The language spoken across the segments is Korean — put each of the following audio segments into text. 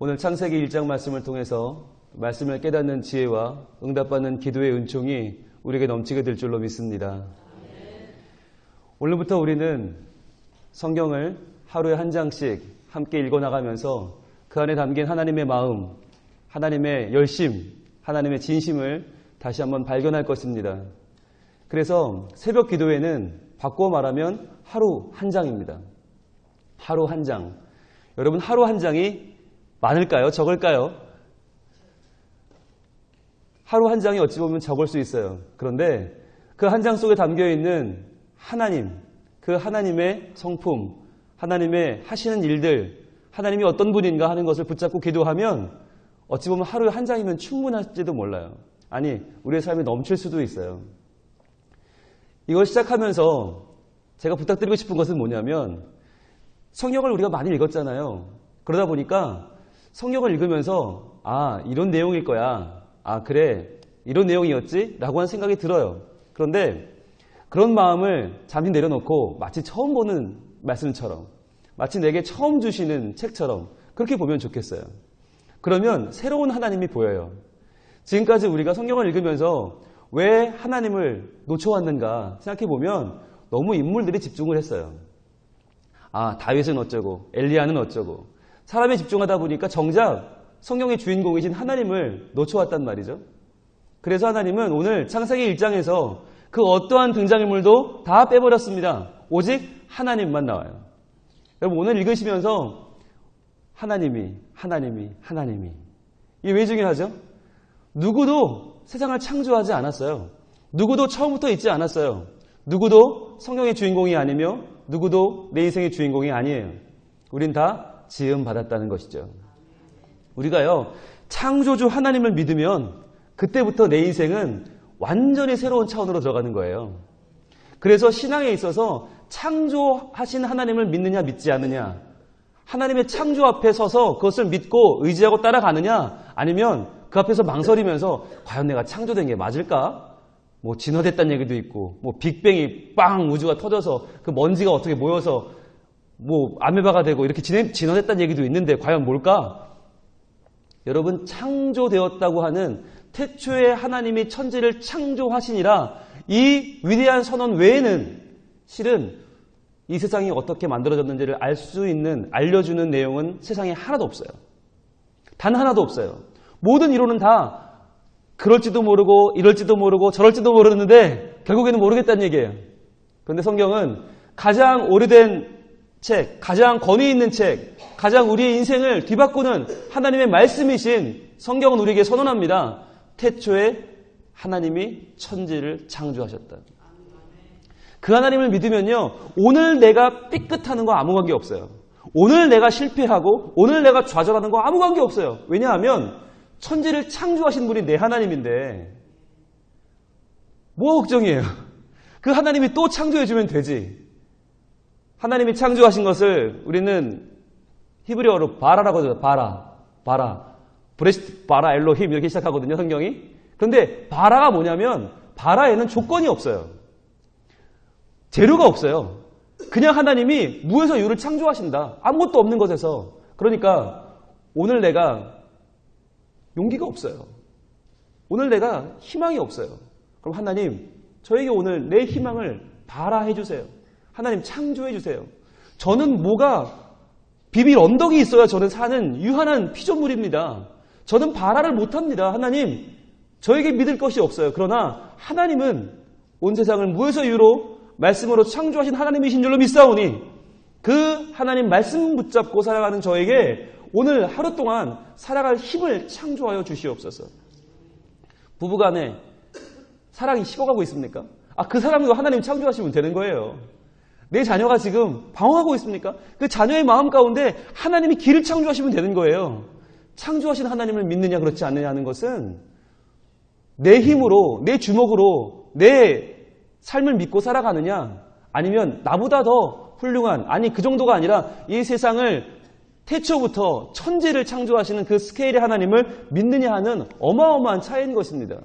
오늘 창세기 1장 말씀을 통해서 말씀을 깨닫는 지혜와 응답받는 기도의 은총이 우리에게 넘치게 될 줄로 믿습니다. 오늘부터 우리는 성경을 하루에 한 장씩 함께 읽어나가면서 그 안에 담긴 하나님의 마음, 하나님의 열심, 하나님의 진심을 다시 한번 발견할 것입니다. 그래서 새벽 기도회는 바꿔 말하면 하루 한 장입니다. 하루 한 장. 여러분, 하루 한 장이 많을까요? 적을까요? 하루 한 장이 어찌 보면 적을 수 있어요. 그런데 그 한 장 속에 담겨있는 하나님, 그 하나님의 성품, 하나님의 하시는 일들, 하나님이 어떤 분인가 하는 것을 붙잡고 기도하면 어찌 보면 하루에 한 장이면 충분할지도 몰라요. 아니, 우리의 삶이 넘칠 수도 있어요. 이걸 시작하면서 제가 부탁드리고 싶은 것은 뭐냐면 성경을 우리가 많이 읽었잖아요. 그러다 보니까 성경을 읽으면서 이런 내용일 거야. 그래, 이런 내용이었지? 라고 하는 생각이 들어요. 그런데 그런 마음을 잠시 내려놓고 마치 처음 보는 말씀처럼, 마치 내게 처음 주시는 책처럼 그렇게 보면 좋겠어요. 그러면 새로운 하나님이 보여요. 지금까지 우리가 성경을 읽으면서 왜 하나님을 놓쳐왔는가 생각해보면 너무 인물들이 집중을 했어요. 다윗은 어쩌고, 엘리야는 어쩌고. 사람에 집중하다 보니까 정작 성경의 주인공이신 하나님을 놓쳐왔단 말이죠. 그래서 하나님은 오늘 창세기 1장에서 그 어떠한 등장인물도 다 빼버렸습니다. 오직 하나님만 나와요. 여러분, 오늘 읽으시면서 하나님이 이게 왜 중요하죠? 누구도 세상을 창조하지 않았어요. 누구도 처음부터 있지 않았어요. 누구도 성경의 주인공이 아니며 누구도 내 인생의 주인공이 아니에요. 우린 다 지음 받았다는 것이죠. 우리가요, 창조주 하나님을 믿으면 그때부터 내 인생은 완전히 새로운 차원으로 들어가는 거예요. 그래서 신앙에 있어서 창조하신 하나님을 믿느냐 믿지 않느냐, 하나님의 창조 앞에 서서 그것을 믿고 의지하고 따라가느냐, 아니면 그 앞에서 망설이면서 과연 내가 창조된 게 맞을까? 진화됐다는 얘기도 있고, 빅뱅이 빵 우주가 터져서 그 먼지가 어떻게 모여서 아메바가 되고 이렇게 진화됐다는 얘기도 있는데 과연 뭘까? 여러분, 창조되었다고 하는 태초에 하나님이 천지를 창조하시니라 이 위대한 선언 외에는 실은 이 세상이 어떻게 만들어졌는지를 알 수 있는, 알려주는 내용은 세상에 하나도 없어요. 단 하나도 없어요. 모든 이론은 다 그럴지도 모르고 이럴지도 모르고 저럴지도 모르는데 결국에는 모르겠다는 얘기예요. 그런데 성경은 가장 오래된 책, 가장 권위 있는 책, 가장 우리의 인생을 뒤바꾸는 하나님의 말씀이신 성경은 우리에게 선언합니다. 태초에 하나님이 천지를 창조하셨다. 그 하나님을 믿으면요, 오늘 내가 삐끗하는 거 아무 관계 없어요. 오늘 내가 실패하고 오늘 내가 좌절하는 거 아무 관계 없어요. 왜냐하면 천지를 창조하신 분이 내 하나님인데 뭐가 걱정이에요? 그 하나님이 또 창조해주면 되지. 하나님이 창조하신 것을 우리는 히브리어로 바라라고 하죠. 바라. 브레시트 바라 엘로힘 이렇게 시작하거든요, 성경이. 그런데 바라가 뭐냐면 바라에는 조건이 없어요. 재료가 없어요. 그냥 하나님이 무에서 유를 창조하신다. 아무것도 없는 것에서. 그러니까 오늘 내가 용기가 없어요. 오늘 내가 희망이 없어요. 그럼 하나님, 저에게 오늘 내 희망을 바라해 주세요. 하나님, 창조해 주세요. 저는 뭐가 비빌 언덕이 있어야 저는 사는 유한한 피조물입니다. 저는 바라를 못합니다. 하나님, 저에게 믿을 것이 없어요. 그러나 하나님은 온 세상을 무에서 유로 말씀으로 창조하신 하나님이신 줄로 믿사오니 그 하나님 말씀 붙잡고 살아가는 저에게 오늘 하루 동안 살아갈 힘을 창조하여 주시옵소서. 부부간에 사랑이 식어가고 있습니까? 그 사랑도 하나님 창조하시면 되는 거예요. 내 자녀가 지금 방황하고 있습니까? 그 자녀의 마음 가운데 하나님이 길을 창조하시면 되는 거예요. 창조하신 하나님을 믿느냐 그렇지 않느냐 하는 것은 내 힘으로, 내 주먹으로 내 삶을 믿고 살아가느냐, 아니면 나보다 더 훌륭한, 그 정도가 아니라 이 세상을 태초부터 천지를 창조하시는 그 스케일의 하나님을 믿느냐 하는 어마어마한 차이인 것입니다.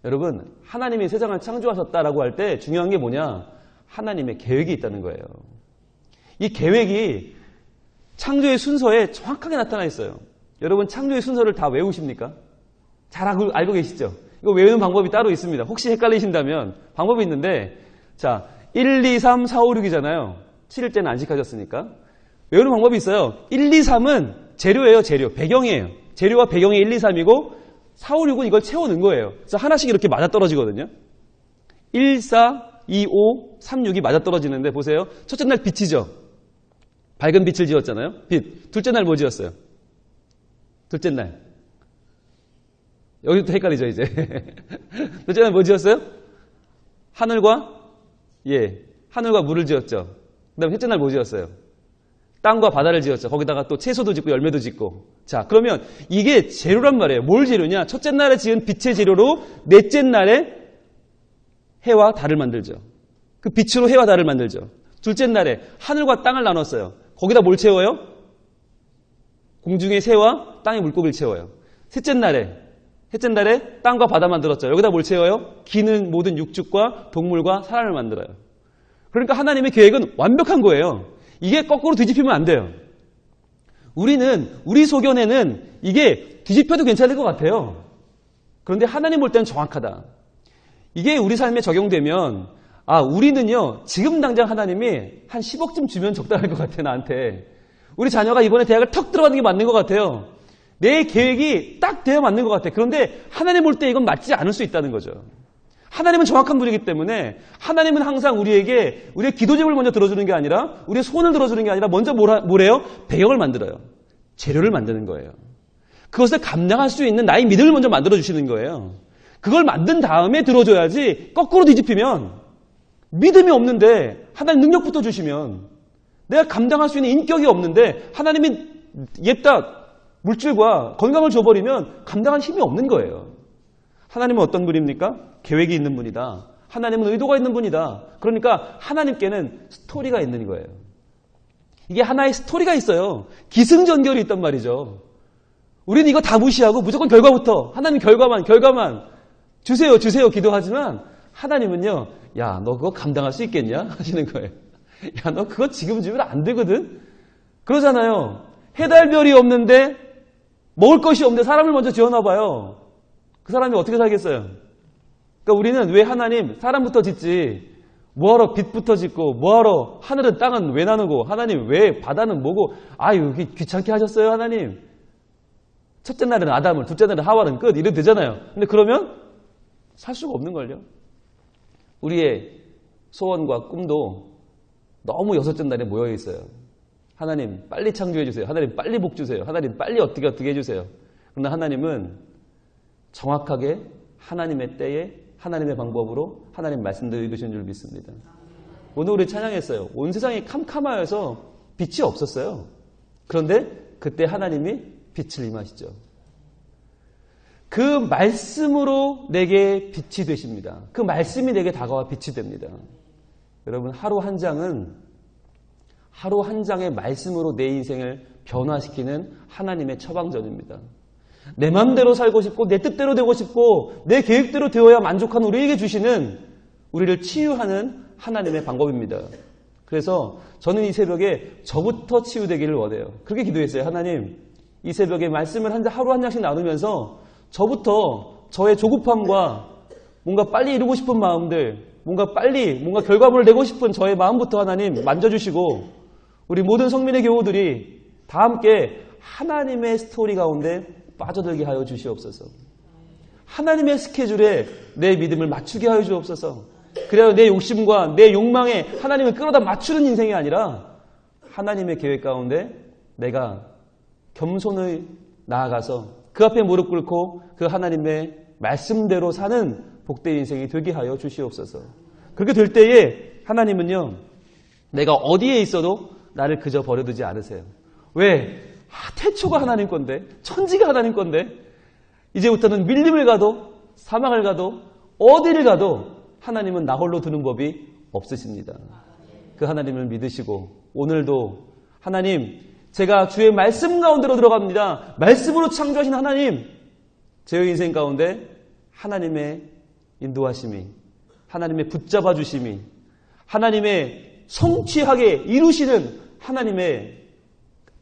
여러분, 하나님이 세상을 창조하셨다라고 할 때 중요한 게 뭐냐? 하나님의 계획이 있다는 거예요. 이 계획이 창조의 순서에 정확하게 나타나 있어요. 여러분 창조의 순서를 다 외우십니까? 잘 알고 계시죠? 이거 외우는 방법이 따로 있습니다. 혹시 헷갈리신다면 방법이 있는데 자 1, 2, 3, 4, 5, 6이잖아요. 7일째는 안식하셨으니까. 외우는 방법이 있어요. 1, 2, 3은 재료예요. 재료. 배경이에요. 재료와 배경이 1, 2, 3이고 4, 5, 6은 이걸 채워넣은 거예요. 그래서 하나씩 이렇게 맞아떨어지거든요. 1, 4, 2, 5, 3, 6이 맞아떨어지는데 보세요. 첫째 날 빛이죠. 밝은 빛을 지었잖아요. 빛. 둘째 날 뭐 지었어요? 둘째 날. 여기부터 헷갈리죠 이제. 둘째 날 뭐 지었어요? 하늘과 하늘과 물을 지었죠. 그 다음에 셋째 날 뭐 지었어요? 땅과 바다를 지었죠. 거기다가 또 채소도 짓고 열매도 짓고. 자, 그러면 이게 재료란 말이에요. 뭘 재료냐? 첫째 날에 지은 빛의 재료로 넷째 날에 해와 달을 만들죠. 그 빛으로 해와 달을 만들죠. 둘째 날에 하늘과 땅을 나눴어요. 거기다 뭘 채워요? 공중의 새와 땅의 물고기를 채워요. 셋째 날에 땅과 바다 만들었죠. 여기다 뭘 채워요? 기는 모든 육축과 동물과 사람을 만들어요. 그러니까 하나님의 계획은 완벽한 거예요. 이게 거꾸로 뒤집히면 안 돼요. 우리 소견에는 이게 뒤집혀도 괜찮을 것 같아요. 그런데 하나님 볼 때는 정확하다. 이게 우리 삶에 적용되면 우리는요 지금 당장 하나님이 한 10억쯤 주면 적당할 것 같아 나한테. 우리 자녀가 이번에 대학을 턱 들어가는 게 맞는 것 같아요. 내 계획이 딱 돼야 맞는 것 같아. 그런데 하나님 볼 때 이건 맞지 않을 수 있다는 거죠. 하나님은 정확한 분이기 때문에 하나님은 항상 우리의 기도제목을 먼저 들어주는 게 아니라 우리의 소원을 들어주는 게 아니라 먼저 뭐래요? 배경을 만들어요. 재료를 만드는 거예요. 그것을 감당할 수 있는 나의 믿음을 먼저 만들어주시는 거예요. 그걸 만든 다음에 들어줘야지 거꾸로 뒤집히면 믿음이 없는데 하나님 능력부터 주시면 내가 감당할 수 있는 인격이 없는데 하나님이 옅다 물질과 건강을 줘버리면 감당할 힘이 없는 거예요. 하나님은 어떤 분입니까? 계획이 있는 분이다. 하나님은 의도가 있는 분이다. 그러니까 하나님께는 스토리가 있는 거예요. 이게 하나의 스토리가 있어요. 기승전결이 있단 말이죠. 우리는 이거 다 무시하고 무조건 결과부터 하나님 결과만 주세요 기도하지만 하나님은요. 야, 너 그거 감당할 수 있겠냐? 하시는 거예요. 야, 너 그거 지금 주면 안 되거든? 그러잖아요. 해달별이 없는데 먹을 것이 없는데 사람을 먼저 지어놔 봐요. 그 사람이 어떻게 살겠어요? 그러니까 우리는 왜 하나님 사람부터 짓지 뭐하러 빛부터 짓고 뭐하러 하늘은 땅은 왜 나누고 하나님 왜 바다는 뭐고 이게 귀찮게 하셨어요 하나님. 첫째 날은 아담을 둘째 날은 하와는 끝 이래도 되잖아요. 근데 그러면 살 수가 없는걸요. 우리의 소원과 꿈도 너무 여섯째 날에 모여 있어요. 하나님 빨리 창조해 주세요. 하나님 빨리 복 주세요. 하나님 빨리 어떻게 해주세요. 그러나 하나님은 정확하게 하나님의 때에 하나님의 방법으로 하나님 말씀대로 이루신 줄 믿습니다. 오늘 우리 찬양했어요. 온 세상이 캄캄하여서 빛이 없었어요. 그런데 그때 하나님이 빛을 임하시죠. 그 말씀으로 내게 빛이 되십니다. 그 말씀이 내게 다가와 빛이 됩니다. 여러분 하루 한 장의 말씀으로 내 인생을 변화시키는 하나님의 처방전입니다. 내 마음대로 살고 싶고 내 뜻대로 되고 싶고 내 계획대로 되어야 만족한 우리에게 주시는 우리를 치유하는 하나님의 방법입니다. 그래서 저는 이 새벽에 저부터 치유되기를 원해요. 그렇게 기도했어요. 하나님 이 새벽에 말씀을 하루 한 장씩 나누면서 저부터 저의 조급함과 뭔가 빨리 이루고 싶은 마음들 뭔가 결과물을 내고 싶은 저의 마음부터 하나님 만져주시고 우리 모든 성민의 교우들이 다 함께 하나님의 스토리 가운데 빠져들게 하여 주시옵소서. 하나님의 스케줄에 내 믿음을 맞추게 하여 주옵소서. 그래야 내 욕심과 내 욕망에 하나님을 끌어다 맞추는 인생이 아니라 하나님의 계획 가운데 내가 겸손히 나아가서 그 앞에 무릎 꿇고 그 하나님의 말씀대로 사는 복된 인생이 되게 하여 주시옵소서. 그렇게 될 때에 하나님은요, 내가 어디에 있어도 나를 그저 버려두지 않으세요. 왜? 태초가 하나님 건데, 천지가 하나님 건데, 이제부터는 밀림을 가도, 사막을 가도, 어디를 가도 하나님은 나 홀로 두는 법이 없으십니다. 그 하나님을 믿으시고, 오늘도 하나님, 제가 주의 말씀 가운데로 들어갑니다. 말씀으로 창조하신 하나님, 제 인생 가운데 하나님의 인도하심이, 하나님의 붙잡아 주심이, 하나님의 성취하게 이루시는 하나님의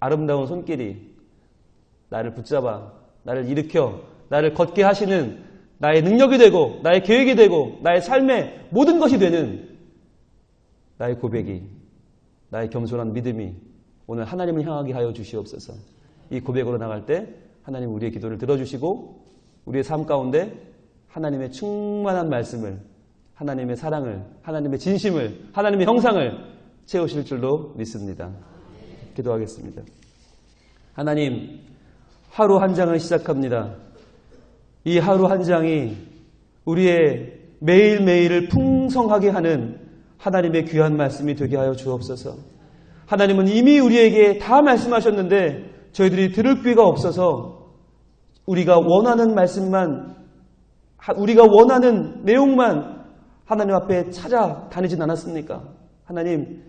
아름다운 손길이 나를 붙잡아 나를 일으켜 나를 걷게 하시는 나의 능력이 되고 나의 계획이 되고 나의 삶의 모든 것이 되는 나의 고백이 나의 겸손한 믿음이 오늘 하나님을 향하게 하여 주시옵소서. 이 고백으로 나갈 때 하나님 우리의 기도를 들어주시고 우리의 삶 가운데 하나님의 충만한 말씀을 하나님의 사랑을 하나님의 진심을 하나님의 형상을 채우실 줄로 믿습니다. 기도하겠습니다. 하나님 하루 한 장을 시작합니다. 이 하루 한 장이 우리의 매일매일을 풍성하게 하는 하나님의 귀한 말씀이 되게 하여 주옵소서. 하나님은 이미 우리에게 다 말씀하셨는데 저희들이 들을 귀가 없어서 우리가 원하는 말씀만 우리가 원하는 내용만 하나님 앞에 찾아다니진 않았습니까? 하나님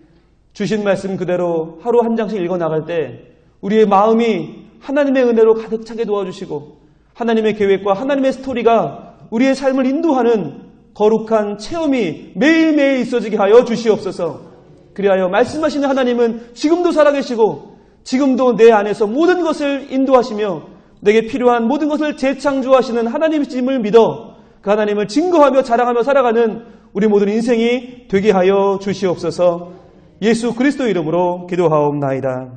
주신 말씀 그대로 하루 한 장씩 읽어나갈 때 우리의 마음이 하나님의 은혜로 가득 차게 도와주시고 하나님의 계획과 하나님의 스토리가 우리의 삶을 인도하는 거룩한 체험이 매일매일 있어지게 하여 주시옵소서. 그리하여 말씀하시는 하나님은 지금도 살아계시고 지금도 내 안에서 모든 것을 인도하시며 내게 필요한 모든 것을 재창조하시는 하나님이심을 믿어 그 하나님을 증거하며 자랑하며 살아가는 우리 모든 인생이 되게 하여 주시옵소서. 예수 그리스도 이름으로 기도하옵나이다.